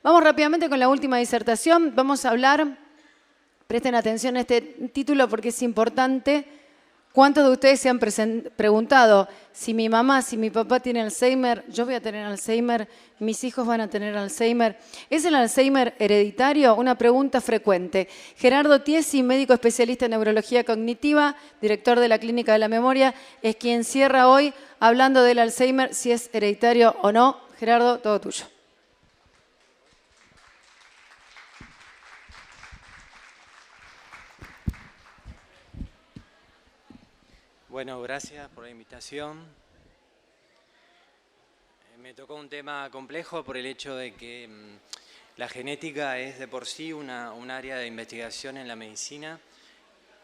Vamos rápidamente con la última disertación. Vamos a hablar, presten atención a este título porque es importante. ¿Cuántos de ustedes se han preguntado si mi mamá, si mi papá tiene Alzheimer, yo voy a tener Alzheimer, mis hijos van a tener Alzheimer? ¿Es el Alzheimer hereditario? Una pregunta frecuente. Gerardo Tiesi, médico especialista en neurología cognitiva, director de la Clínica de la Memoria, es quien cierra hoy hablando del Alzheimer, si es hereditario o no. Gerardo, todo tuyo. Bueno, gracias por la invitación. Me tocó un tema complejo por el hecho de que la genética es de por sí un área de investigación en la medicina.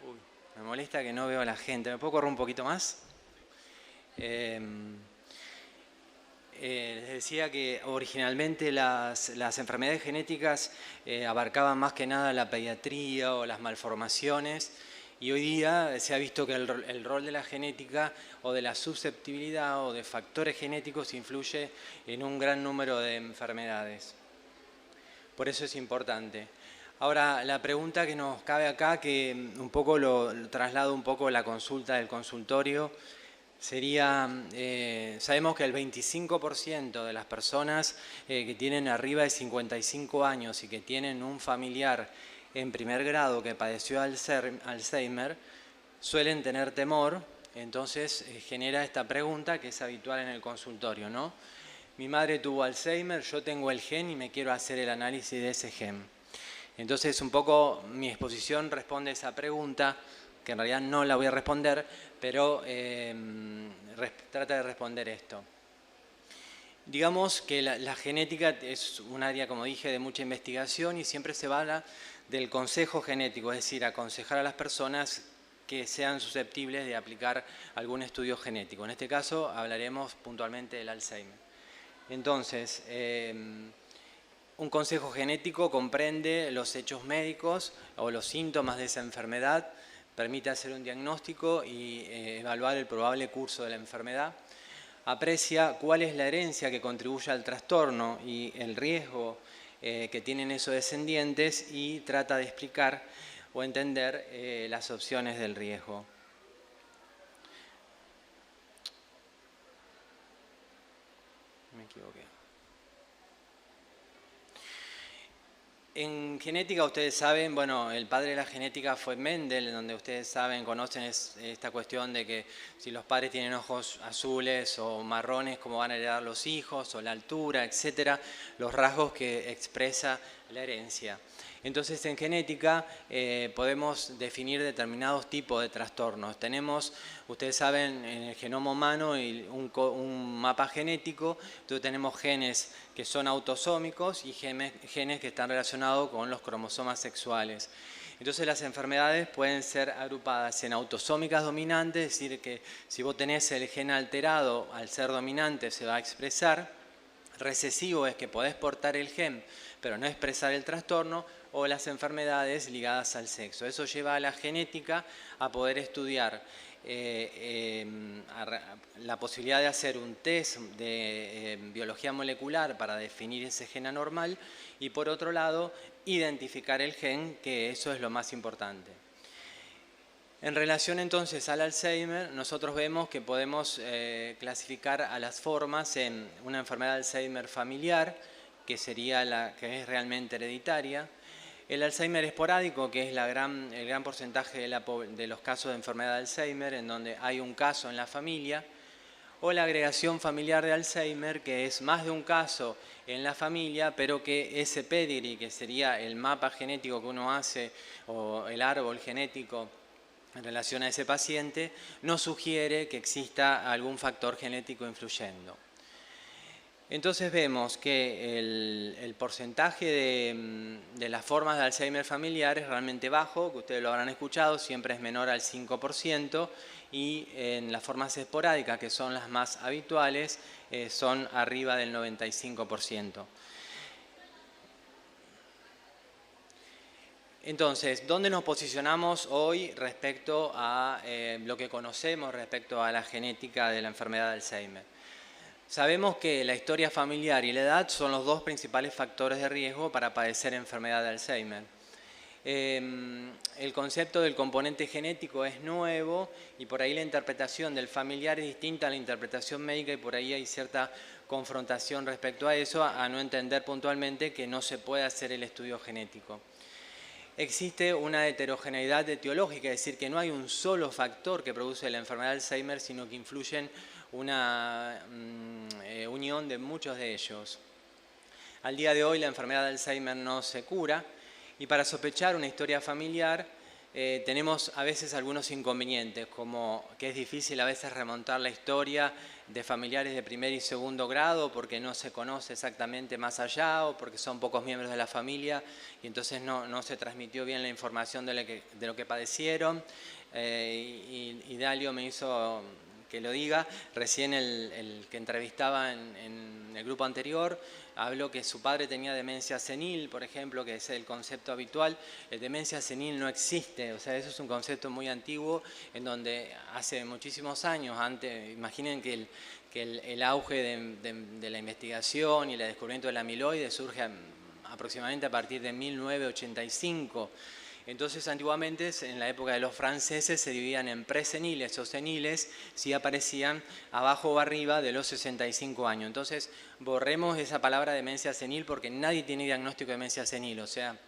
Uy, me molesta que no veo a la gente. ¿Me puedo correr un poquito más? Les decía que originalmente las enfermedades genéticas abarcaban más que nada la pediatría o las malformaciones. Y hoy día se ha visto que el rol de la genética o de la susceptibilidad o de factores genéticos influye en un gran número de enfermedades. Por eso es importante. Ahora, la pregunta que nos cabe acá, que un poco lo traslado un poco a la consulta del consultorio, sería, sabemos que el 25% de las personas que tienen arriba de 55 años y que tienen un familiar en primer grado que padeció Alzheimer, suelen tener temor, entonces genera esta pregunta que es habitual en el consultorio, ¿no? Mi madre tuvo Alzheimer, yo tengo el gen y me quiero hacer el análisis de ese gen. Entonces un poco mi exposición responde a esa pregunta, que en realidad no la voy a responder, pero trata de responder esto. Digamos que la genética es un área, como dije, de mucha investigación y siempre se habla del consejo genético, es decir, aconsejar a las personas que sean susceptibles de aplicar algún estudio genético. En este caso hablaremos puntualmente del Alzheimer. Entonces, un consejo genético comprende los hechos médicos o los síntomas de esa enfermedad, permite hacer un diagnóstico y evaluar el probable curso de la enfermedad. Aprecia cuál es la herencia que contribuye al trastorno y el riesgo que tienen esos descendientes y trata de explicar o entender las opciones del riesgo. Me equivoqué. En genética ustedes saben, bueno, el padre de la genética fue Mendel, donde ustedes saben, conocen esta cuestión de que si los padres tienen ojos azules o marrones, cómo van a heredar los hijos, o la altura, etcétera, los rasgos que expresa la herencia. Entonces en genética podemos definir determinados tipos de trastornos. Tenemos, ustedes saben, en el genoma humano un mapa genético, entonces tenemos genes que son autosómicos y genes que están relacionados con los cromosomas sexuales. Entonces las enfermedades pueden ser agrupadas en autosómicas dominantes, es decir, que si vos tenés el gen alterado, al ser dominante se va a expresar. Recesivo es que podés portar el gen, pero no expresar el trastorno, o las enfermedades ligadas al sexo. Eso lleva a la genética a poder estudiar la posibilidad de hacer un test de biología molecular para definir ese gen anormal y por otro lado identificar el gen, que eso es lo más importante. En relación entonces al Alzheimer, nosotros vemos que podemos clasificar a las formas en una enfermedad de Alzheimer familiar, que sería la que es realmente hereditaria, el Alzheimer esporádico, que es el gran porcentaje de los casos de enfermedad de Alzheimer, en donde hay un caso en la familia, o la agregación familiar de Alzheimer, que es más de un caso en la familia, pero que ese pedigree, que sería el mapa genético que uno hace, o el árbol genético en relación a ese paciente, no sugiere que exista algún factor genético influyendo. Entonces vemos que el porcentaje de las formas de Alzheimer familiar es realmente bajo, que ustedes lo habrán escuchado, siempre es menor al 5%, y en las formas esporádicas, que son las más habituales, son arriba del 95%. Entonces, ¿dónde nos posicionamos hoy respecto a lo que conocemos respecto a la genética de la enfermedad de Alzheimer? Sabemos que la historia familiar y la edad son los dos principales factores de riesgo para padecer enfermedad de Alzheimer. El concepto del componente genético es nuevo y por ahí la interpretación del familiar es distinta a la interpretación médica y por ahí hay cierta confrontación respecto a eso, a no entender puntualmente que no se puede hacer el estudio genético. Existe una heterogeneidad etiológica, es decir, que no hay un solo factor que produce la enfermedad de Alzheimer, sino que influyen una unión de muchos de ellos. Al día de hoy la enfermedad de Alzheimer no se cura y para sospechar una historia familiar tenemos a veces algunos inconvenientes, como que es difícil a veces remontar la historia de familiares de primer y segundo grado porque no se conoce exactamente más allá o porque son pocos miembros de la familia y entonces no se transmitió bien la información de lo que padecieron. Y Dalio me hizo que lo diga. Recién el que entrevistaba en el grupo anterior habló que su padre tenía demencia senil, por ejemplo, que es el concepto habitual. Demencia senil no existe, o sea, eso es un concepto muy antiguo en donde hace muchísimos años, imaginen que el auge de la investigación y el descubrimiento del amiloide surge aproximadamente a partir de 1985. Entonces, antiguamente, en la época de los franceses, se dividían en preseniles o seniles si aparecían abajo o arriba de los 65 años. Entonces, borremos esa palabra demencia senil porque nadie tiene diagnóstico de demencia senil. O sea,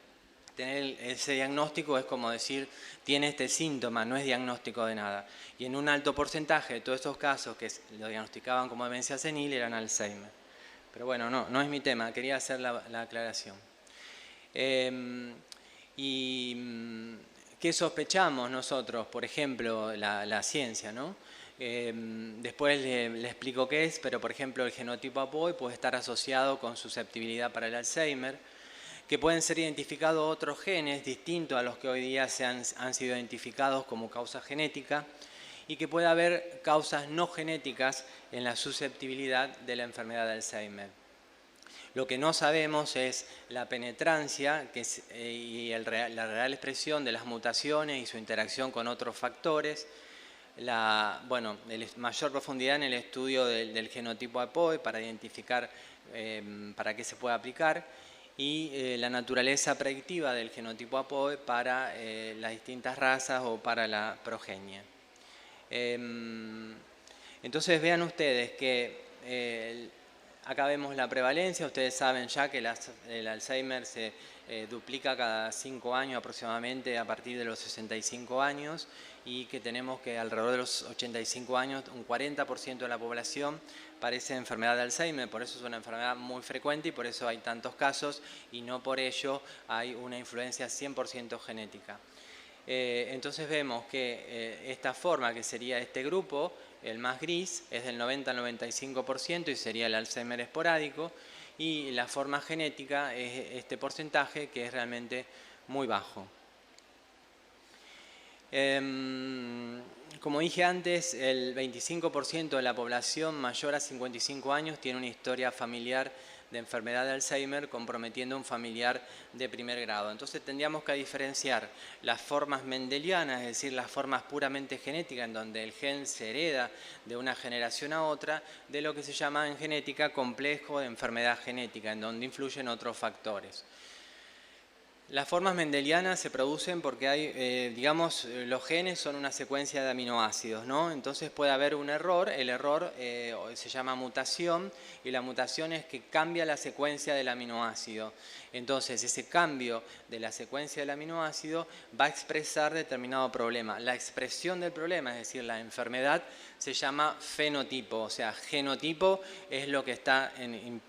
tener ese diagnóstico es como decir, tiene este síntoma, no es diagnóstico de nada. Y en un alto porcentaje de todos estos casos que lo diagnosticaban como demencia senil eran Alzheimer. Pero bueno, no es mi tema, quería hacer la aclaración. ¿Y qué sospechamos nosotros? Por ejemplo, la ciencia, ¿no? Después le explico qué es, pero por ejemplo el genotipo APOE puede estar asociado con susceptibilidad para el Alzheimer, que pueden ser identificados otros genes distintos a los que hoy día han sido identificados como causa genética y que puede haber causas no genéticas en la susceptibilidad de la enfermedad de Alzheimer. Lo que no sabemos es la penetrancia y la real expresión de las mutaciones y su interacción con otros factores, mayor profundidad en el estudio del genotipo APOE para identificar para qué se puede aplicar y la naturaleza predictiva del genotipo APOE para las distintas razas o para la progenie. Entonces vean ustedes que acá vemos la prevalencia, ustedes saben ya que el Alzheimer se duplica cada 5 años aproximadamente a partir de los 65 años y que tenemos que alrededor de los 85 años un 40% de la población padece enfermedad de Alzheimer, por eso es una enfermedad muy frecuente y por eso hay tantos casos y no por ello hay una influencia 100% genética. Entonces vemos que esta forma que sería este grupo, el más gris, es del 90 al 95% y sería el Alzheimer esporádico y la forma genética es este porcentaje que es realmente muy bajo. Como dije antes, el 25% de la población mayor a 55 años tiene una historia familiar de enfermedad de Alzheimer comprometiendo a un familiar de primer grado. Entonces tendríamos que diferenciar las formas mendelianas, es decir, las formas puramente genéticas en donde el gen se hereda de una generación a otra, de lo que se llama en genética complejo de enfermedad genética, en donde influyen otros factores. Las formas mendelianas se producen porque hay, los genes son una secuencia de aminoácidos, ¿no? Entonces puede haber un error, el error se llama mutación y la mutación es que cambia la secuencia del aminoácido. Entonces ese cambio de la secuencia del aminoácido va a expresar determinado problema. La expresión del problema, es decir, la enfermedad, se llama fenotipo, o sea, genotipo es lo que está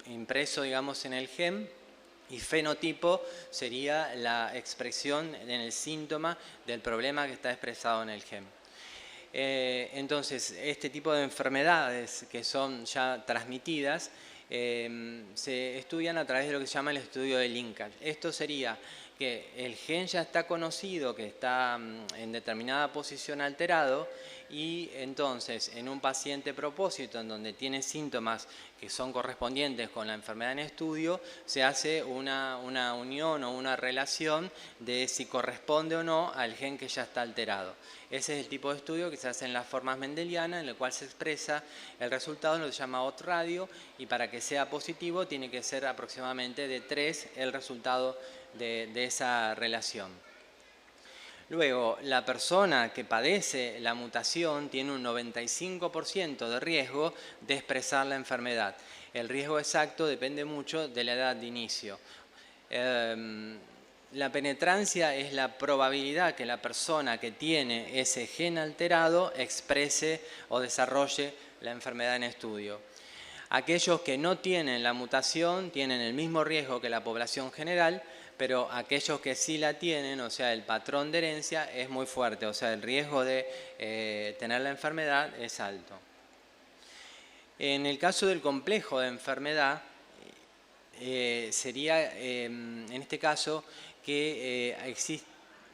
impreso, digamos, en el gen. Y fenotipo sería la expresión en el síntoma del problema que está expresado en el gen. Entonces, este tipo de enfermedades que son ya transmitidas se estudian a través de lo que se llama el estudio de linkage. Esto sería que el gen ya está conocido, que está en determinada posición alterado, y entonces en un paciente propósito en donde tiene síntomas que son correspondientes con la enfermedad en estudio, se hace una unión o una relación de si corresponde o no al gen que ya está alterado. Ese es el tipo de estudio que se hace en las formas mendelianas, en el cual se expresa el resultado en lo que se llama odds radio, y para que sea positivo tiene que ser aproximadamente de 3 el resultado de esa relación. Luego, la persona que padece la mutación tiene un 95% de riesgo de expresar la enfermedad. El riesgo exacto depende mucho de la edad de inicio. La penetrancia es la probabilidad que la persona que tiene ese gen alterado exprese o desarrolle la enfermedad en estudio. Aquellos que no tienen la mutación tienen el mismo riesgo que la población general, pero aquellos que sí la tienen, o sea, el patrón de herencia es muy fuerte, o sea, el riesgo de tener la enfermedad es alto. En el caso del complejo de enfermedad, sería en este caso que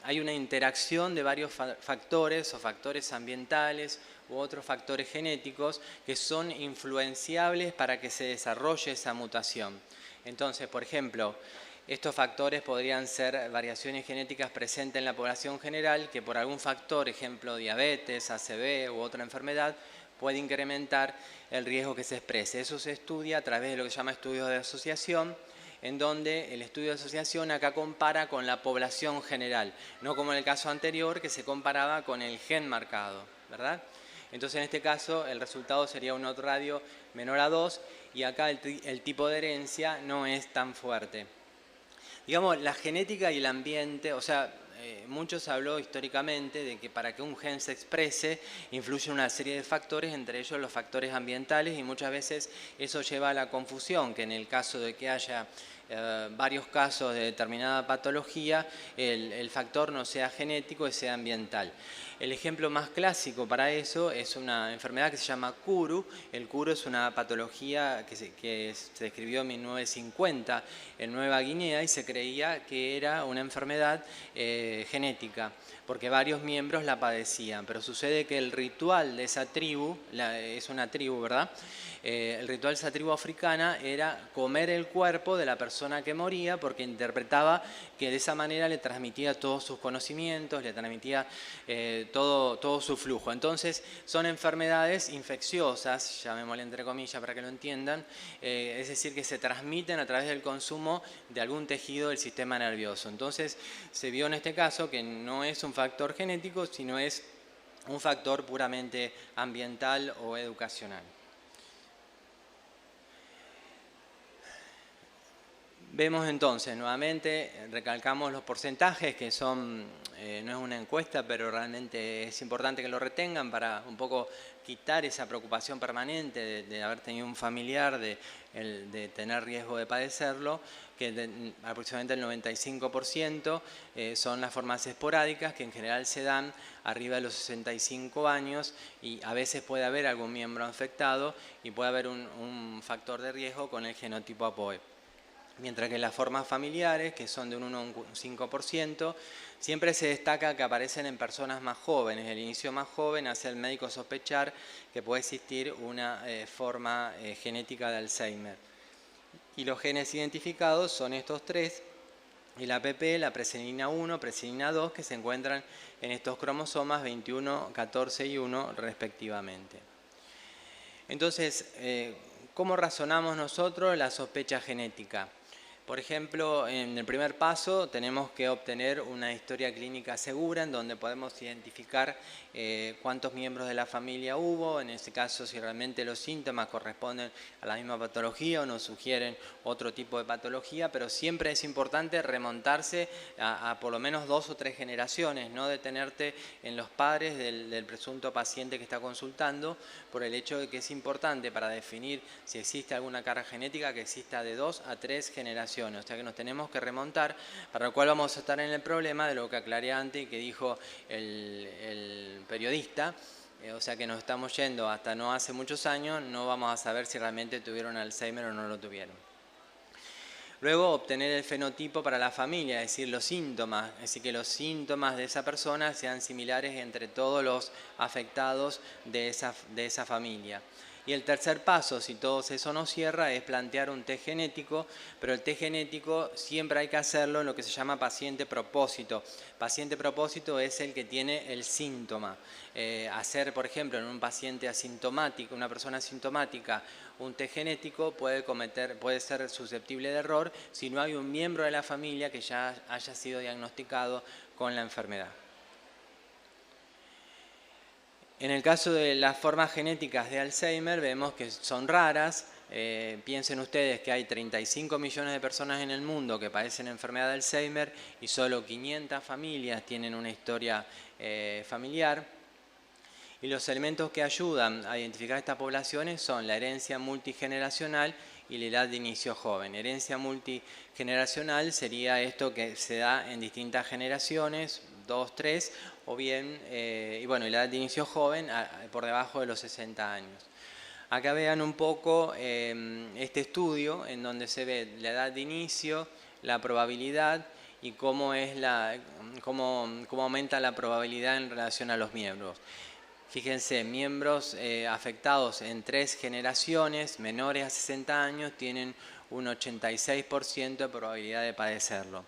hay una interacción de varios factores o factores ambientales u otros factores genéticos que son influenciables para que se desarrolle esa mutación. Entonces, por ejemplo, estos factores podrían ser variaciones genéticas presentes en la población general que por algún factor, ejemplo diabetes, ACV u otra enfermedad, puede incrementar el riesgo que se exprese. Eso se estudia a través de lo que se llama estudios de asociación, en donde el estudio de asociación acá compara con la población general, no como en el caso anterior que se comparaba con el gen marcado, ¿verdad? Entonces en este caso el resultado sería un odds radio menor a 2 y acá el tipo de herencia no es tan fuerte. Digamos, la genética y el ambiente, o sea, mucho se habló históricamente de que para que un gen se exprese influye una serie de factores, entre ellos los factores ambientales, y muchas veces eso lleva a la confusión, que en el caso de que haya varios casos de determinada patología, el factor no sea genético y sea ambiental. El ejemplo más clásico para eso es una enfermedad que se llama Kuru. El Kuru es una patología que se describió en 1950 en Nueva Guinea y se creía que era una enfermedad genética, porque varios miembros la padecían, pero sucede que el ritual de esa tribu, es una tribu, ¿verdad? El ritual de esa tribu africana era comer el cuerpo de la persona que moría, porque interpretaba que de esa manera le transmitía todos sus conocimientos, le transmitía todo su flujo. Entonces son enfermedades infecciosas, llamémosle entre comillas para que lo entiendan, es decir, que se transmiten a través del consumo de algún tejido del sistema nervioso. Entonces se vio en este caso que no es un factor genético, sino es un factor puramente ambiental o educacional. Vemos entonces, nuevamente, recalcamos los porcentajes que son, no es una encuesta, pero realmente es importante que lo retengan para un poco quitar esa preocupación permanente de haber tenido un familiar, de tener riesgo de padecerlo, que aproximadamente el 95% son las formas esporádicas que en general se dan arriba de los 65 años y a veces puede haber algún miembro afectado y puede haber un factor de riesgo con el genotipo APOE. Mientras que las formas familiares, que son de un 1 a un 5%, siempre se destaca que aparecen en personas más jóvenes. El inicio más joven hace al médico sospechar que puede existir una forma genética de Alzheimer. Y los genes identificados son estos tres, el APP, la presenina 1, presenina 2, que se encuentran en estos cromosomas 21, 14 y 1 respectivamente. Entonces, ¿cómo razonamos nosotros la sospecha genética? Por ejemplo, en el primer paso tenemos que obtener una historia clínica segura en donde podemos identificar cuántos miembros de la familia hubo, en este caso si realmente los síntomas corresponden a la misma patología o nos sugieren otro tipo de patología, pero siempre es importante remontarse a por lo menos 2 o 3 generaciones, no detenerte en los padres del presunto paciente que está consultando, por el hecho de que es importante para definir si existe alguna carga genética que exista de 2 a 3 generaciones. O sea que nos tenemos que remontar, para lo cual vamos a estar en el problema de lo que aclaré antes y que dijo el periodista, o sea que nos estamos yendo hasta no hace muchos años, no vamos a saber si realmente tuvieron Alzheimer o no lo tuvieron. Luego obtener el fenotipo para la familia, es decir, los síntomas, es decir, que los síntomas de esa persona sean similares entre todos los afectados de esa familia. Y el tercer paso, si todo eso no cierra, es plantear un test genético, pero el test genético siempre hay que hacerlo en lo que se llama paciente propósito. Paciente propósito es el que tiene el síntoma. Hacer, por ejemplo, en un paciente asintomático, una persona asintomática, un test genético puede ser susceptible de error si no hay un miembro de la familia que ya haya sido diagnosticado con la enfermedad. En el caso de las formas genéticas de Alzheimer vemos que son raras. Piensen ustedes que hay 35 millones de personas en el mundo que padecen enfermedad de Alzheimer y solo 500 familias tienen una historia familiar. Y los elementos que ayudan a identificar estas poblaciones son la herencia multigeneracional y la edad de inicio joven. Herencia multigeneracional sería esto que se da en distintas generaciones, 2, 3, o bien, y bueno, la edad de inicio joven por debajo de los 60 años. Acá vean un poco este estudio en donde se ve la edad de inicio, la probabilidad y cómo aumenta la probabilidad en relación a los miembros. Fíjense, miembros afectados en 3 generaciones, menores a 60 años, tienen un 86% de probabilidad de padecerlo.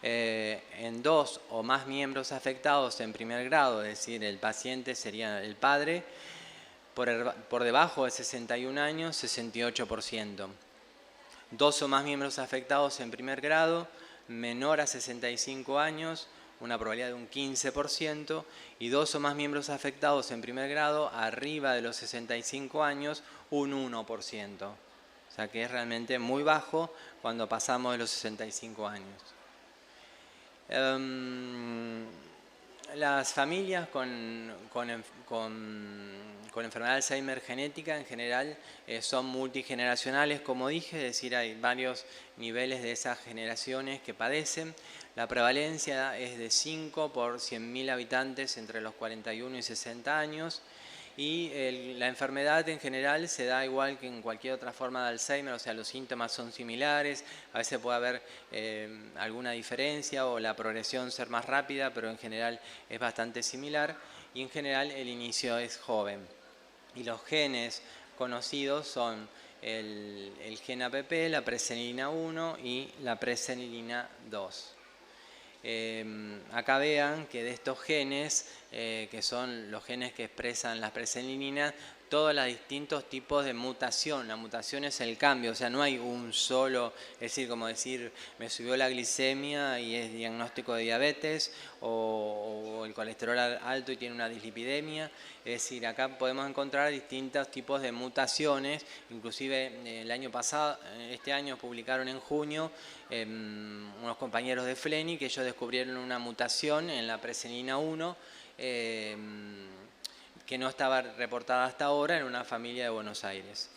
En 2 o más miembros afectados en primer grado, es decir, el paciente sería el padre, por debajo de 61 años, 68%. 2 o más miembros afectados en primer grado, menor a 65 años, una probabilidad de un 15%, y 2 o más miembros afectados en primer grado, arriba de los 65 años, un 1%. O sea que es realmente muy bajo cuando pasamos de los 65 años. Las familias con enfermedad de Alzheimer genética en general son multigeneracionales, como dije, es decir, hay varios niveles de esas generaciones que padecen. La prevalencia es de 5 por 100.000 habitantes entre los 41 y 60 años. Y la enfermedad en general se da igual que en cualquier otra forma de Alzheimer, o sea, los síntomas son similares, a veces puede haber alguna diferencia o la progresión ser más rápida, pero en general es bastante similar y en general el inicio es joven. Y los genes conocidos son el gen APP, la presenilina 1 y la presenilina 2. Acá vean que de estos genes, que son los genes que expresan las presenilinas, todos los distintos tipos de mutación. La mutación es el cambio, o sea, no hay un solo, es decir, como decir, me subió la glicemia y es diagnóstico de diabetes, o el colesterol alto y tiene una dislipidemia. Es decir, acá podemos encontrar distintos tipos de mutaciones, inclusive el año pasado, este año publicaron en junio, unos compañeros de Fleni que ellos descubrieron una mutación en la presenilina 1, que no estaba reportada hasta ahora en una familia de Buenos Aires.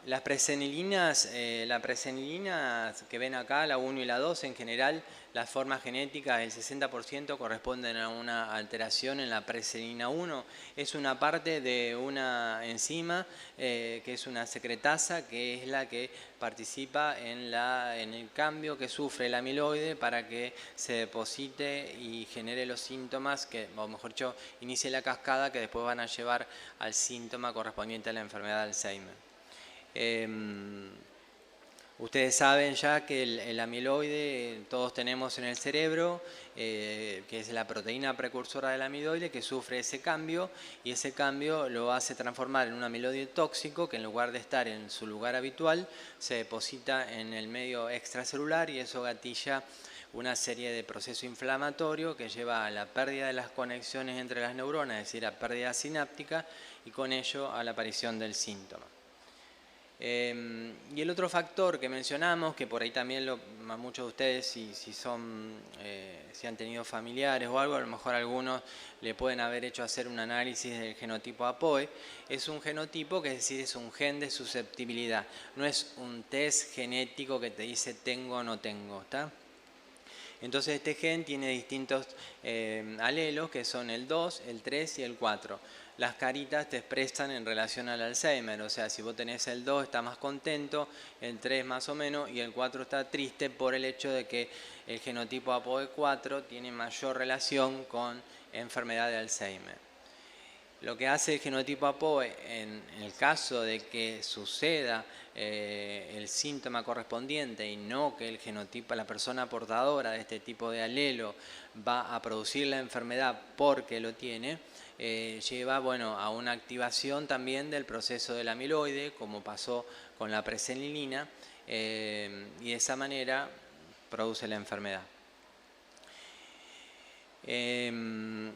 Las presenilinas, la presenilina que ven acá, la 1 y la 2, en general, las formas genéticas, el 60% corresponden a una alteración en la presenilina 1. Es una parte de una enzima que es una secretasa, que es la que participa en el cambio que sufre el amiloide para que se deposite y genere los síntomas, o mejor dicho, inicie la cascada que después van a llevar al síntoma correspondiente a la enfermedad de Alzheimer. Ustedes saben ya que el amiloide todos tenemos en el cerebro, que es la proteína precursora del amiloide que sufre ese cambio y ese cambio lo hace transformar en un amiloide tóxico que en lugar de estar en su lugar habitual se deposita en el medio extracelular y eso gatilla una serie de procesos inflamatorios que lleva a la pérdida de las conexiones entre las neuronas, es decir, a pérdida sináptica y con ello a la aparición del síntoma. Y el otro factor que mencionamos, que por ahí también muchos de ustedes, si han tenido familiares o algo, a lo mejor algunos le pueden haber hecho hacer un análisis del genotipo APOE, es un genotipo que es decir, es un gen de susceptibilidad, no es un test genético que te dice tengo o no tengo, ¿está? Entonces este gen tiene distintos alelos que son el 2, el 3 y el 4. las caritas te expresan en relación al Alzheimer. O sea, si vos tenés el 2 está más contento, el 3 más o menos, y el 4 está triste por el hecho de que el genotipo APOE4 tiene mayor relación con enfermedad de Alzheimer. Lo que hace el genotipo APOE en el caso de que suceda el síntoma correspondiente y no que el genotipo, la persona portadora de este tipo de alelo va a producir la enfermedad porque lo tiene, lleva a una activación también del proceso del amiloide, como pasó con la presenilina, y de esa manera produce la enfermedad.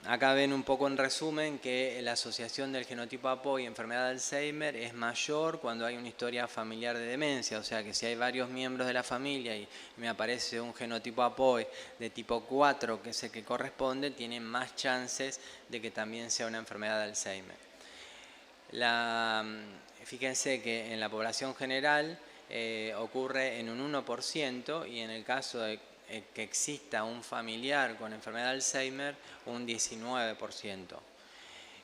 Acá ven un poco en resumen que la asociación del genotipo APOE y enfermedad de Alzheimer es mayor cuando hay una historia familiar de demencia, o sea que si hay varios miembros de la familia y me aparece un genotipo APOE de tipo 4, que es el que corresponde, tiene más chances de que también sea una enfermedad de Alzheimer. Fíjense que en la población general ocurre en un 1% y en el caso de que exista un familiar con enfermedad de Alzheimer, un 19%.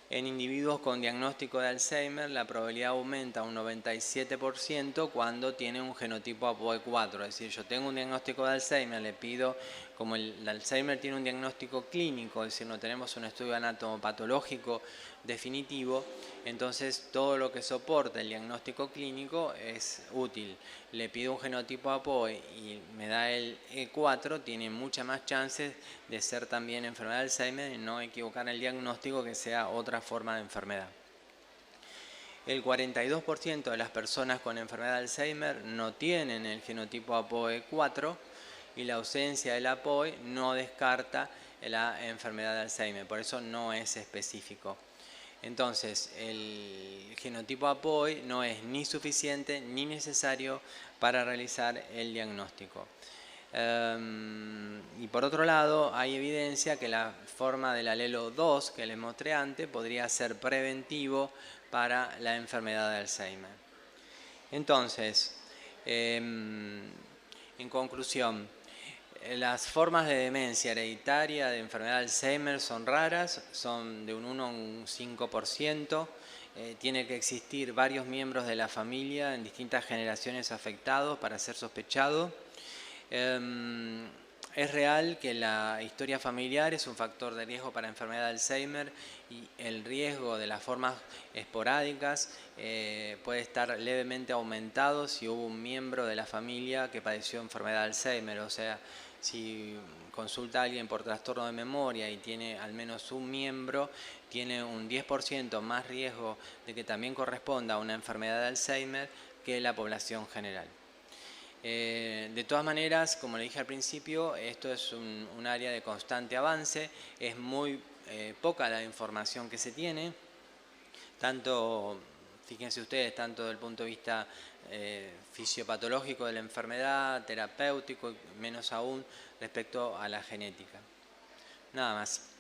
En individuos con diagnóstico de Alzheimer, la probabilidad aumenta a un 97% cuando tiene un genotipo APOE4. Es decir, yo tengo un diagnóstico de Alzheimer, le pido, como el Alzheimer tiene un diagnóstico clínico, es decir, no tenemos un estudio anatomopatológico definitivo, entonces todo lo que soporta el diagnóstico clínico es útil. Le pido un genotipo APOE y me da el E4, tiene muchas más chances de ser también enfermedad de Alzheimer y no equivocar el diagnóstico, que sea otra forma de enfermedad. El 42% de las personas con enfermedad de Alzheimer no tienen el genotipo APOE4 y la ausencia del APOE no descarta la enfermedad de Alzheimer, por eso no es específico. Entonces, el genotipo APOE no es ni suficiente ni necesario para realizar el diagnóstico. Y por otro lado, hay evidencia que la forma del alelo 2 que les mostré antes podría ser preventivo para la enfermedad de Alzheimer. Entonces, en conclusión, las formas de demencia hereditaria de enfermedad de Alzheimer son raras, son de un 1 a un 5%. Tiene que existir varios miembros de la familia en distintas generaciones afectados para ser sospechado. Es real que la historia familiar es un factor de riesgo para enfermedad de Alzheimer y el riesgo de las formas esporádicas puede estar levemente aumentado si hubo un miembro de la familia que padeció enfermedad de Alzheimer. O sea, si consulta a alguien por trastorno de memoria y tiene al menos un miembro, tiene un 10% más riesgo de que también corresponda a una enfermedad de Alzheimer que la población general. De todas maneras, como le dije al principio, esto es un área de constante avance, es muy poca la información que se tiene, tanto, fíjense ustedes, tanto desde el punto de vista fisiopatológico de la enfermedad, terapéutico, y menos aún respecto a la genética. Nada más.